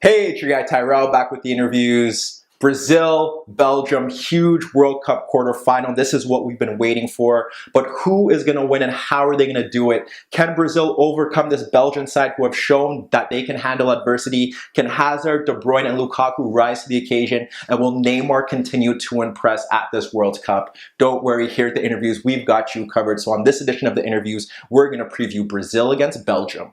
Hey, it's your guy Tyrrell back with the interviews. Brazil, Belgium, huge World Cup quarterfinal. This is what we've been waiting for. But who is going to win and how are they going to do it? Can Brazil overcome this Belgian side who have shown that they can handle adversity? Can Hazard, De Bruyne, and Lukaku rise to the occasion? And will Neymar continue to impress at this World Cup? Don't worry, here at the interviews, we've got you covered. So on this edition of the interviews, we're going to preview Brazil against Belgium.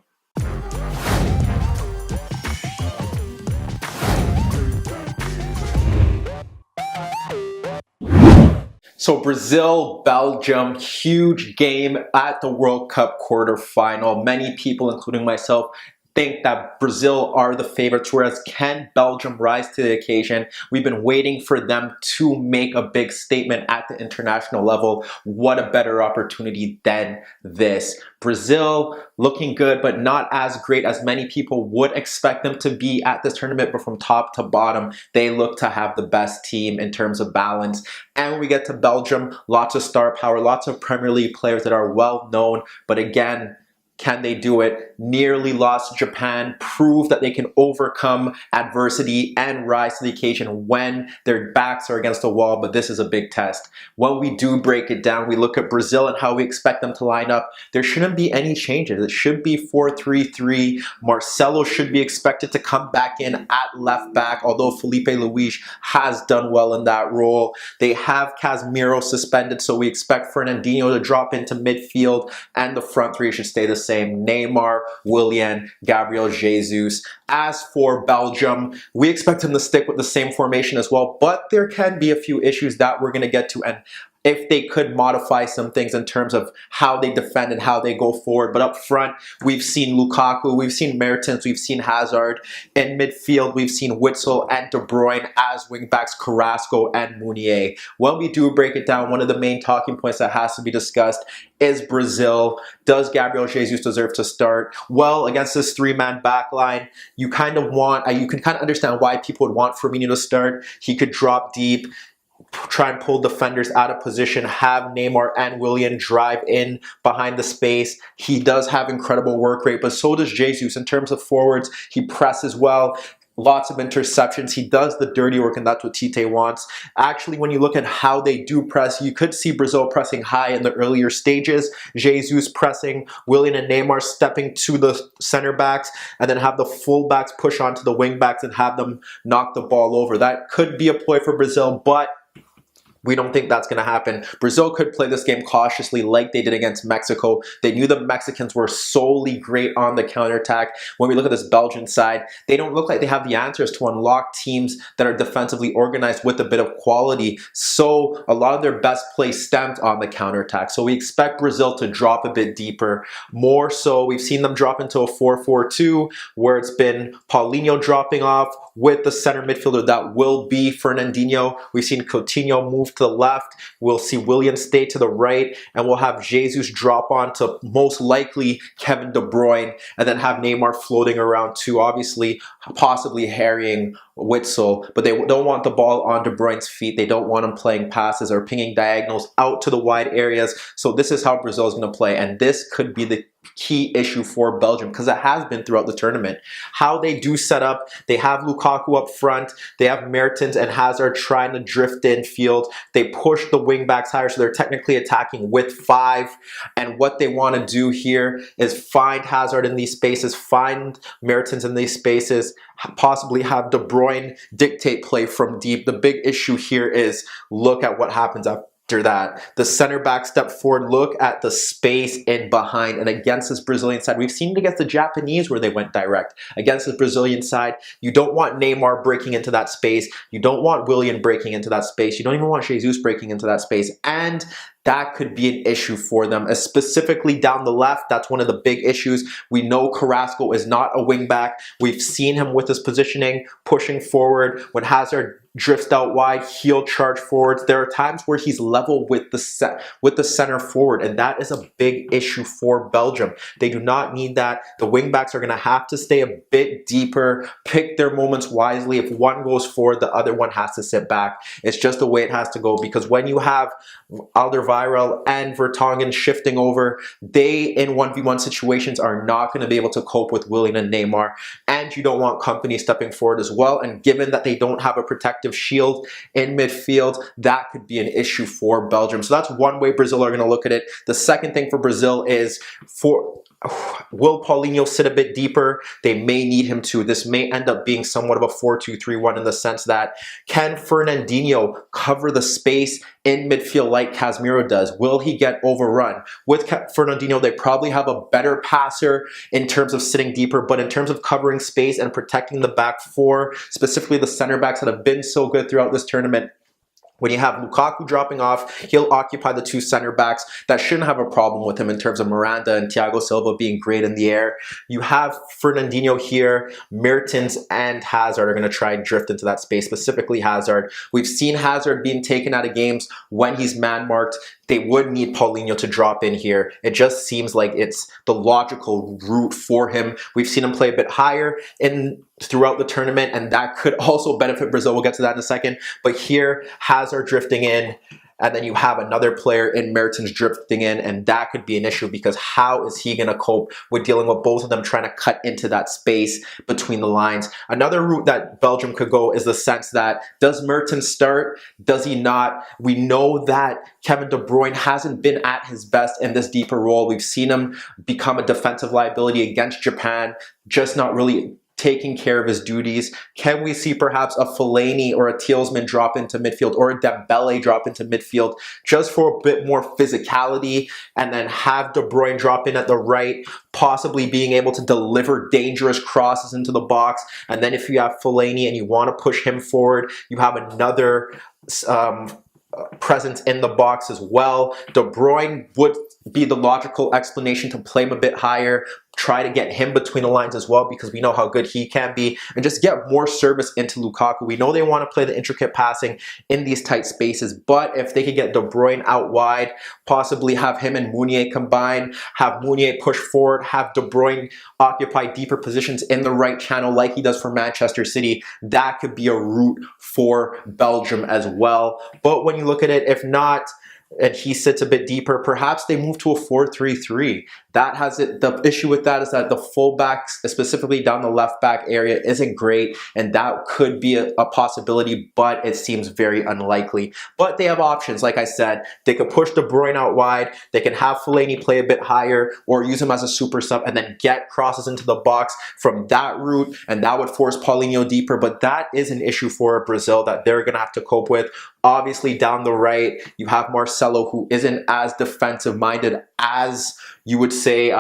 So Brazil, Belgium, huge game at the World Cup quarterfinal. Many people, including myself, think that Brazil are the favorites, whereas can Belgium rise to the occasion? We've been waiting for them to make a big statement at the international level. What a better opportunity than this. Brazil looking good, but not as great as many people would expect them to be at this tournament, but from top to bottom, they look to have the best team in terms of balance. And when we get to Belgium, lots of star power, lots of Premier League players that are well known, but again, can they do it? Nearly lost to Japan, prove that they can overcome adversity and rise to the occasion when their backs are against the wall, but this is a big test. When we do break it down, we look at Brazil and how we expect them to line up. There shouldn't be any changes. It should be 4-3-3. Marcelo should be expected to come back in at left back, although Felipe Luis has done well in that role. They have Casemiro suspended, so we expect Fernandinho to drop into midfield, and the front three should stay the same. Neymar, Willian, Gabriel Jesus. As for Belgium, we expect them to stick with the same formation as well, but there can be a few issues that we're going to get to, and if they could modify some things in terms of how they defend and how they go forward. But up front, we've seen Lukaku, we've seen Mertens, we've seen Hazard. In midfield, we've seen Witsel and De Bruyne as wingbacks, Carrasco and Meunier. When we do break it down, one of the main talking points that has to be discussed is Brazil. Does Gabriel Jesus deserve to start? Well, against this three-man backline, you can kind of understand why people would want Firmino to start. He could drop deep, try and pull defenders out of position, have Neymar and Willian drive in behind the space. He does have incredible work rate, but so does Jesus. In terms of forwards, he presses well. Lots of interceptions. He does the dirty work, and that's what Tite wants. Actually, when you look at how they do press, you could see Brazil pressing high in the earlier stages. Jesus pressing, Willian and Neymar stepping to the center backs, and then have the full backs push onto the wing backs and have them knock the ball over. That could be a ploy for Brazil, but we don't think that's going to happen. Brazil could play this game cautiously like they did against Mexico. They knew the Mexicans were solely great on the counterattack. When we look at this Belgian side, they don't look like they have the answers to unlock teams that are defensively organized with a bit of quality. So a lot of their best play stemmed on the counterattack. So we expect Brazil to drop a bit deeper. More so, we've seen them drop into a 4-4-2 where it's been Paulinho dropping off with the center midfielder that will be Fernandinho. We've seen Coutinho move to the left. We'll see Willian stay to the right, and we'll have Jesus drop on to most likely Kevin De Bruyne, and then have Neymar floating around too, obviously possibly harrying Witsel, but they don't want the ball on De Bruyne's feet. They don't want him playing passes or pinging diagonals out to the wide areas. So this is how Brazil is going to play, and this could be the key issue for Belgium, because it has been throughout the tournament. How they do set up, they have Lukaku up front, they have Mertens and Hazard trying to drift in field. They push the wing backs higher, so they're technically attacking with five. And what they want to do here is find Hazard in these spaces, find Mertens in these spaces, possibly have De Bruyne dictate play from deep. The big issue here is look at what happens after that. The center back step forward, look at the space in behind. And against this Brazilian side, we've seen it against the Japanese where they went direct. Against this Brazilian side, you don't want Neymar breaking into that space. You don't want Willian breaking into that space. You don't even want Jesus breaking into that space. And that could be an issue for them, specifically down the left. That's one of the big issues. We know Carrasco is not a wing back. We've seen him with his positioning, pushing forward. When Hazard drifts out wide, he'll charge forwards. There are times where he's level with the center forward, and that is a big issue for Belgium. They do not need that. The wing backs are going to have to stay a bit deeper, pick their moments wisely. If one goes forward, the other one has to sit back. It's just the way it has to go, because when you have Tyrrell and Vertonghen shifting over, they in 1v1 situations are not going to be able to cope with Willian and Neymar. And and you don't want company stepping forward as well. And given that they don't have a protective shield in midfield, that could be an issue for Belgium. So that's one way Brazil are going to look at it. The second thing for Brazil is will Paulinho sit a bit deeper? They may need him to. This may end up being somewhat of a 4-2-3-1 in the sense that can Fernandinho cover the space in midfield like Casemiro does? Will he get overrun? With Fernandinho, they probably have a better passer in terms of sitting deeper, but in terms of covering space and protecting the back four, specifically the center backs that have been so good throughout this tournament, when you have Lukaku dropping off, he'll occupy the two center backs. That shouldn't have a problem with him in terms of Miranda and Thiago Silva being great in the air. You have Fernandinho here. Mertens and Hazard are going to try and drift into that space, specifically Hazard. We've seen Hazard being taken out of games when he's man-marked. They would need Paulinho to drop in here. It just seems like it's the logical route for him. We've seen him play a bit higher throughout the tournament, and that could also benefit Brazil. We'll get to that in a second. But here, Hazard drifting in, and then you have another player in Mertens drifting in, and that could be an issue because how is he going to cope with dealing with both of them trying to cut into that space between the lines? Another route that Belgium could go is the sense that, does Mertens start? Does he not? We know that Kevin De Bruyne hasn't been at his best in this deeper role. We've seen him become a defensive liability against Japan, just not really taking care of his duties. Can we see perhaps a Fellaini or a Tielemans drop into midfield, or a Dembele drop into midfield just for a bit more physicality, and then have De Bruyne drop in at the right, possibly being able to deliver dangerous crosses into the box? And then if you have Fellaini and you want to push him forward, you have another presence in the box as well. De Bruyne would be the logical explanation to play him a bit higher, try to get him between the lines as well, because we know how good he can be, and just get more service into Lukaku. We know they want to play the intricate passing in these tight spaces, but if they could get De Bruyne out wide, possibly have him and Meunier combine, have Meunier push forward, have De Bruyne occupy deeper positions in the right channel like he does for Manchester City, that could be a route for Belgium as well. But when you look at it, if not, and he sits a bit deeper, perhaps they move to a 4-3-3. That has it. The issue with that is that the fullbacks, specifically down the left back area, isn't great, and that could be a possibility, but it seems very unlikely. But they have options. Like I said, they could push De Bruyne out wide, they can have Fellaini play a bit higher, or use him as a super sub and then get crosses into the box from that route, and that would force Paulinho deeper. But that is an issue for Brazil that they're going to have to cope with. Obviously, down the right, you have Marcelo, who isn't as defensive-minded as you would say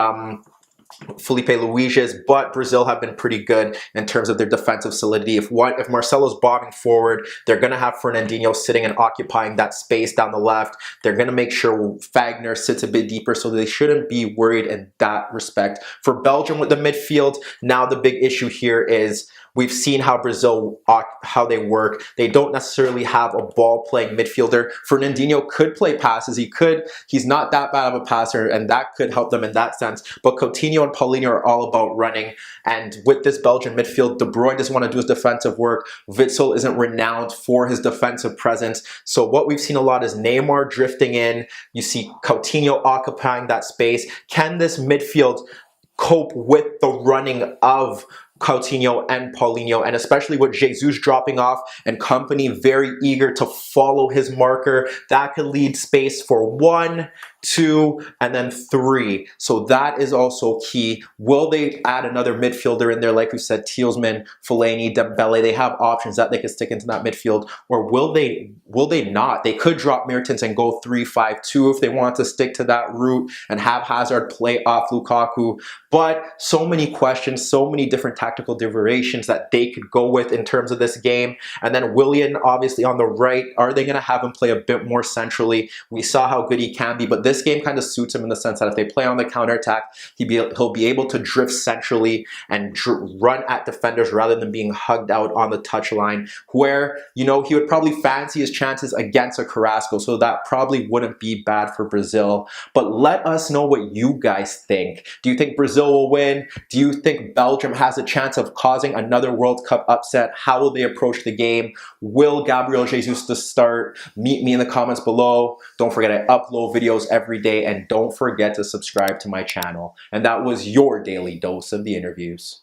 Felipe Luis is, but Brazil have been pretty good in terms of their defensive solidity. If Marcelo's bobbing forward, they're going to have Fernandinho sitting and occupying that space down the left. They're going to make sure Fagner sits a bit deeper, so they shouldn't be worried in that respect. For Belgium with the midfield, now the big issue here is we've seen how Brazil, how they work. They don't necessarily have a ball-playing midfielder. Fernandinho could play passes. He's not that bad of a passer, and that could help them in that sense. But Coutinho and Paulinho are all about running. And with this Belgian midfield, De Bruyne doesn't want to do his defensive work. Witsel isn't renowned for his defensive presence. So what we've seen a lot is Neymar drifting in. You see Coutinho occupying that space. Can this midfield cope with the running of Coutinho and Paulinho, and especially with Jesus dropping off and company very eager to follow his marker? That could lead space for 1, 2, and then 3. So that is also key. Will they add another midfielder in there? Like we said, Tielemans, Fellaini, Dembele, they have options that they could stick into that midfield. Or will they not? They could drop Mertens and go 3-5-2 if they want to stick to that route and have Hazard play off Lukaku. But so many questions, so many different tactical variations that they could go with in terms of this game. And then Willian, obviously on the right, are they going to have him play a bit more centrally? We saw how good he can be, but this game kind of suits him in the sense that if they play on the counterattack, he'll be able to drift centrally and run at defenders rather than being hugged out on the touchline, where, you know, he would probably fancy his chances against a Carrasco, so that probably wouldn't be bad for Brazil. But let us know what you guys think. Do you think Brazil will win? Do you think Belgium has a chance of causing another World Cup upset? How will they approach the game? Will Gabriel Jesus to start? Meet me in the comments below. Don't forget, I upload videos every day, and don't forget to subscribe to my channel. And that was your daily dose of the interviews.